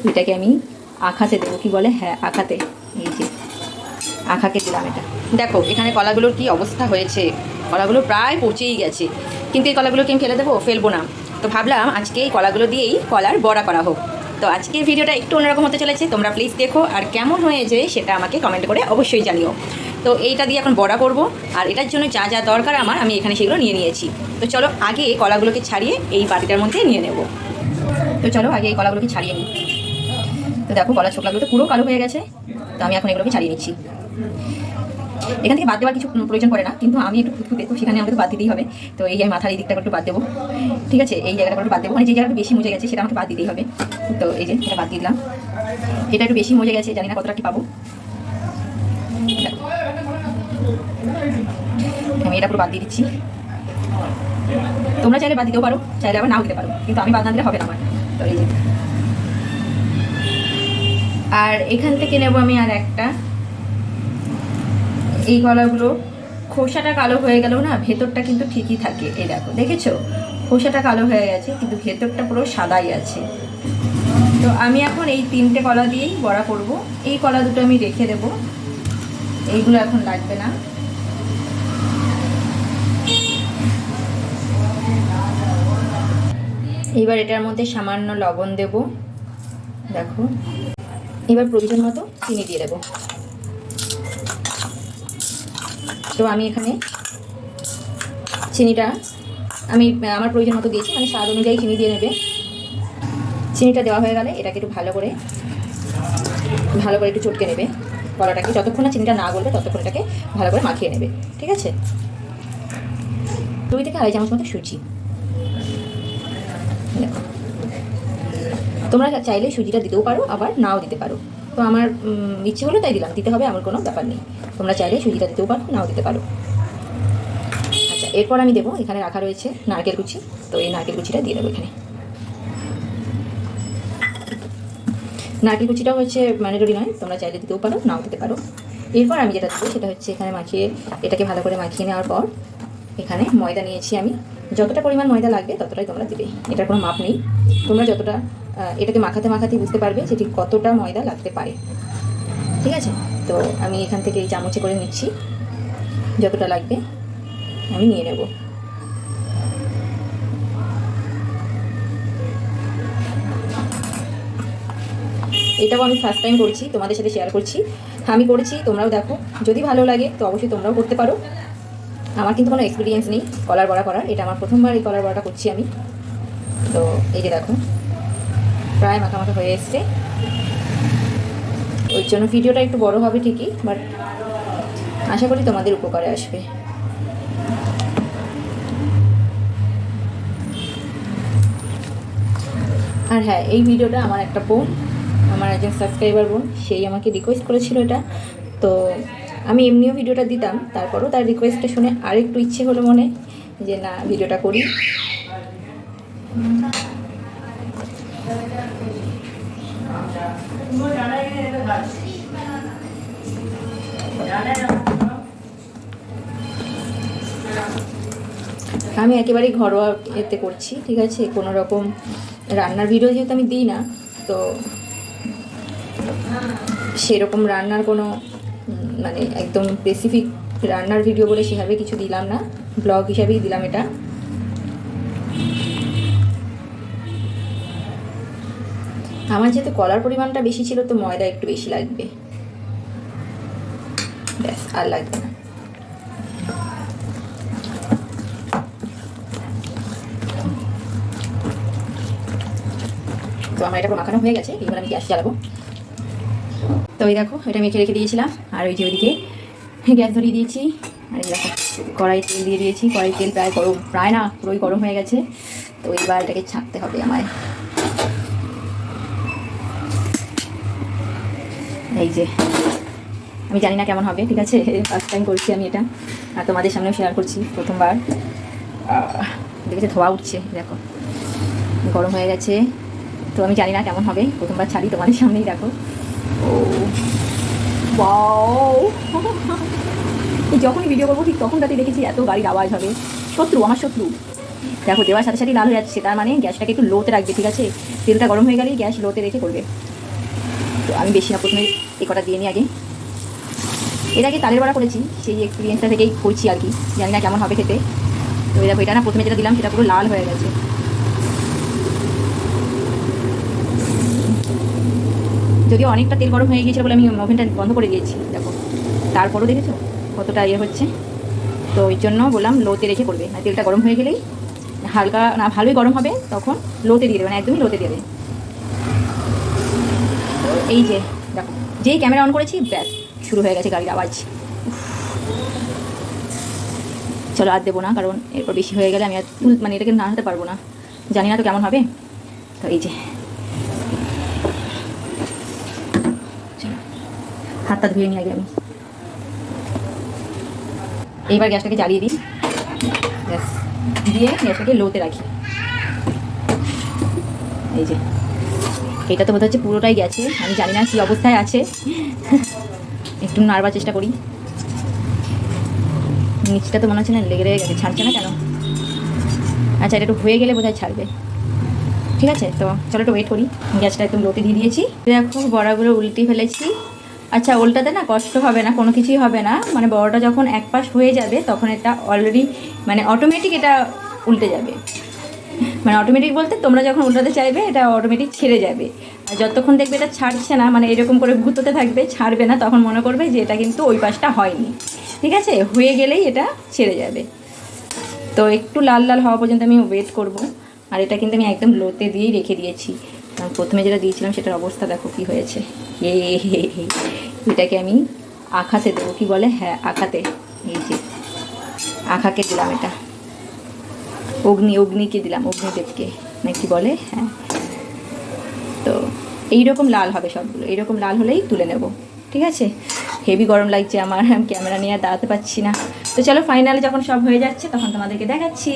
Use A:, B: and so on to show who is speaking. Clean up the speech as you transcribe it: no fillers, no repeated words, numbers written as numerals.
A: এটাকে আমি আখাতে দেবো, কি বলে, হ্যাঁ আখাতে। এই যে আখাকে দিলাম এটা। দেখো এখানে কলাগুলোর কি অবস্থা হয়েছে, কলাগুলো প্রায় পচেই গেছে, কিন্তু এই কলাগুলোকে আমি ফেলে দেবো, ফেলবো না। তো ভাবলাম আজকে এই কলাগুলো দিয়েই কলার বড়া করা হোক। তো আজকের ভিডিওটা একটু অন্যরকম হতে চলেছে, তোমরা প্লিজ দেখো, আর কেমন হয়েছে সেটা আমাকে কমেন্ট করে অবশ্যই জানিও। তো এইটা দিয়ে এখন বড়া করব, আর এটার জন্য যা যা দরকার আমি এখানে সেগুলো নিয়ে নিয়েছি। তো চলো আগে কলাগুলোকে ছাড়িয়ে এই বাটিটার মধ্যে নিয়ে নেব। তো চলো আগে এই কলাগুলোকে ছাড়িয়ে নিই। তো দেখো কলার ছোকলাগুলো তো পুরো কালো হয়ে গেছে, তো আমি এখন এগুলোকে ছাড়িয়ে নিচ্ছি। এখান থেকে বাদ দেওয়ার কিছু প্রয়োজন পড়ে না, কিন্তু আমি একটু খুঁতখুঁতে, তো সেখানে আমাকে তো বাদ দিতেই হবে। তো এই যে মাথার এই দিকটা একটু বাদ দেবো, ঠিক আছে, এই জায়গাটা একটু বাদ দেবো, মানে যে জায়গাটা বেশি মজে গেছে সেটা আমাকে বাদ দিতেই হবে। তো এই যে এটা বাদ দিয়ে দিলাম, এটা একটু বেশি মজে গেছে, জানি না কতটা কি পাবো। আমি এটা পুরো বাদ দিয়ে দিচ্ছি। তোমরা চাইলে বাদ দিতেও পারো, চাইলে আবার নাও দিতে পারো, কিন্তু আমি বাদ না দিলে হবে না আমার। তো এই যে, আর এখান থেকে নেবো আমি আর একটা। এই কলাগুলো খোসাটা কালো হয়ে গেলেও না, ভেতরটা কিন্তু ঠিকই থাকে। এই দেখো, দেখেছো, খোসাটা কালো হয়ে গেছে কিন্তু ভেতরটা পুরো সাদাই আছে। তো আমি এখন এই 3টে কলা দিয়েই বড়া করব। এই কলা দুটো আমি রেখে দেব, এইগুলো এখন লাগবে না। এবার এটার মধ্যে সামান্য লবণ দেব, দেখো। এবার প্রয়োজন মতো চিনি দিয়ে দেবো। তো আমি এখানে চিনিটা আমার প্রয়োজন মতো দিয়েছি, মানে স্বাদ অনুযায়ী চিনি দিয়ে নেবে। চিনিটা দেওয়া হয়ে গেলে এটাকে একটু ভালো করে একটু চটকে নেবে কলাটাকে। যতক্ষণ না চিনিটা না গলবে ততক্ষণ এটাকে ভালো করে মাখিয়ে নেবে, ঠিক আছে। 2 থেকে 2.5 চামচ মতো সুজি। দেখো, তোমরা চাইলে সুজিটা দিতেও পারো, আবার নাও দিতে পারো। তো আমার ইচ্ছে হলো তাই দিলাম, দিতে হবে এমন কোনো ব্যাপার নেই। তোমরা চাইলে সুজিটা দিতেও পারো, নাও দিতে পারো। আচ্ছা, এরপর আমি দেবো, এখানে রাখা রয়েছে নারকেল কুচি। তো এই নারকেল কুচিটা দিয়ে দেবো এখানে। নারকেল কুচিটাও হচ্ছে ম্যান্ডেটরি নয়, তোমরা চাইলে দিতেও পারো, নাও দিতে পারো। এরপর আমি যেটা দেবো সেটা হচ্ছে, এখানে এটাকে ভালো করে মাখিয়ে নেওয়ার পর এখানে ময়দা নিয়েছি আমি। যতটা পরিমাণ ময়দা লাগবে ততটাই তোমরা দেবে, এটার কোনো মাপ নেই। তোমরা যতটা এটাকে মাখাতে বুঝতে পারবে যে ঠিক কতটা ময়দা লাগতে পারে, ঠিক আছে। তো আমি এখান থেকে এই চামচে করে নিচ্ছি, যতটা লাগবে আমি নিয়ে নেব। এটাও আমি ফার্স্ট টাইম করছি, তোমাদের সাথে শেয়ার করছি। আমি করেছি, তোমরাও দেখো, যদি ভালো লাগে তো অবশ্যই তোমরাও করতে পারো। আমার কিন্তু কোনো এক্সপিরিয়েন্স নেই কলার বড়া করার, এটা আমার প্রথমবার এই কলার বড়াটা করছি আমি। তো এই যে দেখো, প্রায় মাখা মাখা হয়ে এসছে। ওই জন্য ভিডিওটা একটু বড় হবে ঠিকই, বাট আশা করি তোমাদের উপকারে আসবে। আর হ্যাঁ, এই ভিডিওটা আমার একটা বোন, আমার একজন সাবস্ক্রাইবার বোন, সেই আমাকে রিকোয়েস্ট করেছিল এটা। তো আমি এমনিও ভিডিওটা দিতাম, তারপরও তার রিকোয়েস্টটা শুনে আরেকটু ইচ্ছে হলো মনে যে না, ভিডিওটা করি। আমি একেবারেই ঘরোয়া এতে করছি, ঠিক আছে। কোনো রকম রান্নার ভিডিও যেহেতু আমি দিই না, তো সেরকম রান্নার কোনো মানে একদম স্পেসিফিক রান্নার ভিডিও বলে সেভাবে কিছু দিলাম না, ব্লগ হিসাবেই দিলাম এটা। আমার যেহেতু কলার পরিমাণটা বেশি ছিল, তো ময়দা একটু বেশি লাগবে, ব্যাস, আর লাগবে না। তো আমার এটা মাখানো হয়ে গেছে, এবার আমি গ্যাস জ্বালাবো। তো এই দেখো, এটা মেখে রেখে দিয়েছিলাম, আর ওই যে ওইদিকে গ্যাস ধরিয়ে দিয়েছি। আর এই দেখো, কড়াই তেল দিয়ে দিয়েছি, কড়াই তেল প্রায় গরম, প্রায় না পুরোই গরম হয়ে গেছে। তো এবার এটাকে ছাঁকতে হবে আমায়। এই যে, আমি জানি না কেমন হবে, ঠিক আছে, ফার্স্ট টাইম করছি আমি এটা, আর তোমাদের সামনেও শেয়ার করছি প্রথমবার। দেখেছে, ধোয়া উঠছে, দেখো গরম হয়ে গেছে। তো আমি জানি না কেমন হবে, প্রথমবার ছাড়ি তোমাদের সামনেই, দেখো। ও বাও, যখনই ভিডিও করবো ঠিক তখন তাতে দেখেছি এত গাড়ির আওয়াজ হবে। আমার শত্রু দেখো দেওয়ার সাথে সাথে লাল হয়ে যাচ্ছে, তার মানে গ্যাসটাকে একটু লোতে রাখবে, ঠিক আছে? তেলটা গরম হয়ে গেলেই গ্যাস লোতে রেখে করবে। তো আমি বেশি না, প্রথমে এই কটা দিয়ে নিই আগে। এর আগে তালের বড়া করেছি, সেই এক্সপিরিয়েন্সটা থেকেই করছি আর কি, জানি না কেমন হবে খেতে। তো দেখো এটা না প্রথমে যেটা দিলাম সেটা পুরো লাল হয়ে গেছে। যদিও অনেকটা তেল গরম হয়ে গিয়েছিল বলে আমি ওভেনটা বন্ধ করে দিয়েছি, দেখো তারপরও দেখেছো কতটা ইয়ে হচ্ছে। তো ওই জন্য বললাম লোতে রেখে করবে, আর তেলটা গরম হয়ে গেলেই হালকা না ভালোই গরম হবে তখন লোতে দিয়ে দেবে, মানে একদমই লোতে দেবে। এই যে দেখো যেই ক্যামেরা অন করেছি ব্যাস শুরু হয়ে গেছে গাড়ির আওয়াজ। চলো আর দেবো না, কারণ এরপর বেশি হয়ে গেলে আমি আর মানে এটাকে নাড়াতে পারবো না, জানি না তো কেমন হবে। তো এই যে হাতটা ধুয়ে নিই আগে আমি। এইবার গ্যাসটাকে জ্বালিয়ে দিই, গ্যাস দিয়ে গ্যাসটাকে লোতে রাখি। এই যে এটা তো বোধ হচ্ছে পুরোটাই গেছে, আমি জানি না কী অবস্থায় আছে। একটু নাড়বার চেষ্টা করি। নিচটা তো মনে হচ্ছে না লেগে গেছে, ছাড়ছে না কেন? আচ্ছা এটা একটু হয়ে গেলে বোধহয় ছাড়বে। ঠিক আছে, তো চলো একটু ওয়েট করি। গ্যাসটা একদম লোতে দিয়ে দিয়েছি। দেখো বড়াগুলো উল্টে ফেলেছি। আচ্ছা উল্টাতে না কষ্ট হবে না, কোনো কিছুই হবে না, মানে বড়াটা যখন এক পাশ হয়ে যাবে তখন এটা অলরেডি মানে অটোমেটিক এটা উল্টে যাবে। মানে অটোমেটিক বলতে তোমরা যখন উল্টাতে চাইবে এটা অটোমেটিক ছেড়ে যাবে। আর যতক্ষণ দেখবে এটা ছাড়ছে না, মানে এরকম করে ঘুরতে থাকবে ছাড়বে না, তখন মনে করবে যে এটা কিন্তু ওই পাশটা হয়নি। ঠিক আছে, হয়ে গেলেই এটা ছেড়ে যাবে। তো একটু লাল লাল হওয়া পর্যন্ত আমি ওয়েট করব। আর এটা কিন্তু আমি একদম লোতে দিয়েই রেখে দিয়েছি, কারণ প্রথমে যেটা দিয়েছিলাম সেটার অবস্থা দেখো কী হয়েছে। এটাকে আমি আখাতে দেবো, কি বলে, হ্যাঁ আখাতে। এই যে আখাকে দিলাম, এটা অগ্নিকে দিলাম, অগ্নিদেবকে না কি বলে, হ্যাঁ। তো এইরকম লাল হবে সবগুলো, এইরকম লাল হলেই তুলে নেব। ঠিক আছে, হেভি গরম লাগছে আমার, আমি ক্যামেরা নিয়ে দাঁড়াতে পারছি না। তো চলো ফাইনালি যখন সব হয়ে যাচ্ছে তখন তোমাদেরকে দেখাচ্ছি।